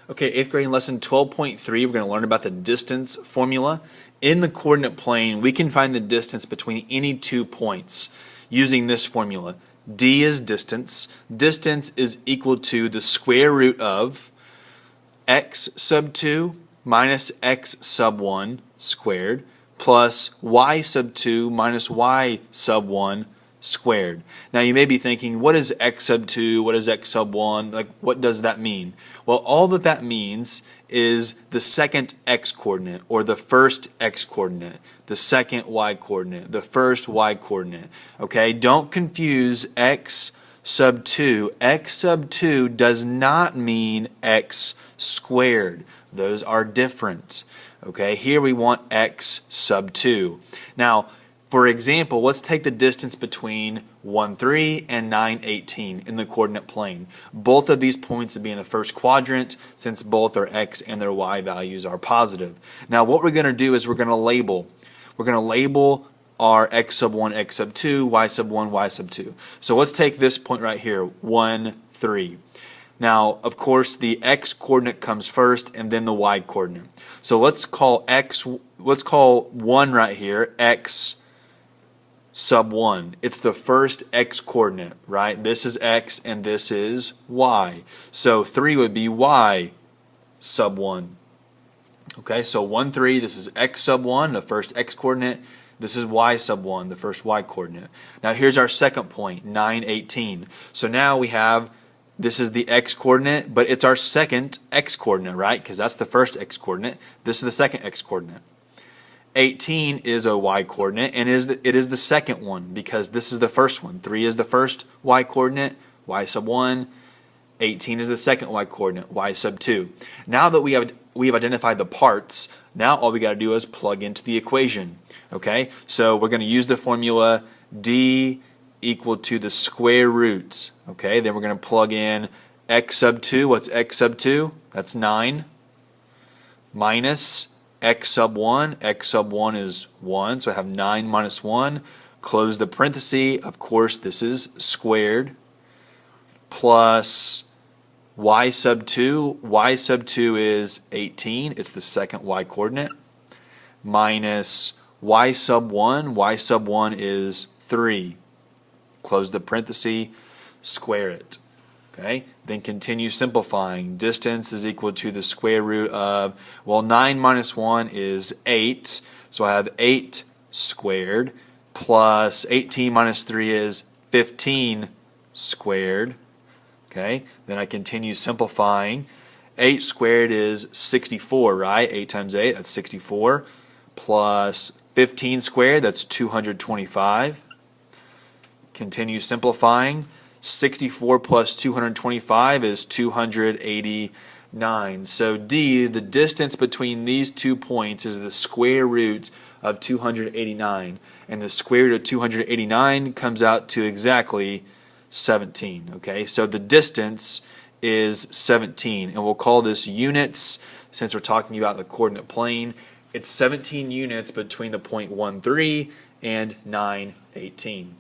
Okay, 8th grade lesson 12.3, we're going to learn about the distance formula. In the coordinate plane, we can find the distance between any 2 points using this formula. D is distance. Distance is equal to the square root of x sub 2 minus x sub 1 squared plus y sub 2 minus y sub 1 squared. Now you may be thinking, what is x sub 2, what is x sub 1, like what does that mean? Well, all that means is the second x coordinate, or the first x coordinate, the second y coordinate, the first y coordinate. Okay, don't confuse x sub 2. X sub 2 does not mean x squared. Those are different. Okay, here we want x sub 2. Now, for example, let's take the distance between 1, 3 and 9, 18 in the coordinate plane. Both of these points would be in the first quadrant since both their x and their y values are positive. Now what we're going to do is we're going to label. We're going to label our x sub 1, x sub 2, y sub 1, y sub 2. So let's take this point right here, 1, 3. Now, of course, the x coordinate comes first and then the y coordinate. So let's call 1 right here, x sub 1. It's the first x coordinate, right? This is x and this is y. So 3 would be y sub 1. Okay, so 1, 3, this is x sub 1, the first x coordinate. This is y sub 1, the first y coordinate. Now here's our second point, 9, 18. So now we have, this is the x coordinate, but it's our second x coordinate, right? Because that's the first x coordinate. This is the second x coordinate. 18 is a y coordinate, and it is the second one because this is the first one. 3 is the first y coordinate, y sub 1. 18 is the second y coordinate, y sub 2. Now that we have identified the parts, now all we got to do is plug into the equation. Okay, so we're going to use the formula d equal to the square root. Okay, then we're going to plug in x sub 2. What's x sub 2? That's 9 minus x sub 1. X sub 1 is 1, so I have 9 minus 1. Close the parenthesis. Of course, this is squared. Plus y sub 2. Y sub 2 is 18. It's the second y coordinate. Minus y sub 1. Y sub 1 is 3. Close the parenthesis. Square it. Okay, then continue simplifying. Distance is equal to the square root of, well, 9 minus 1 is 8. So I have 8 squared plus 18 minus 3 is 15 squared. Okay, then I continue simplifying. 8 squared is 64, right? 8 times 8, that's 64. Plus 15 squared, that's 225. Continue simplifying. 64 plus 225 is 289. So D, the distance between these 2 points, is the square root of 289. And the square root of 289 comes out to exactly 17. Okay, so the distance is 17. And we'll call this units since we're talking about the coordinate plane. It's 17 units between the point 1, 3 and 9, 18.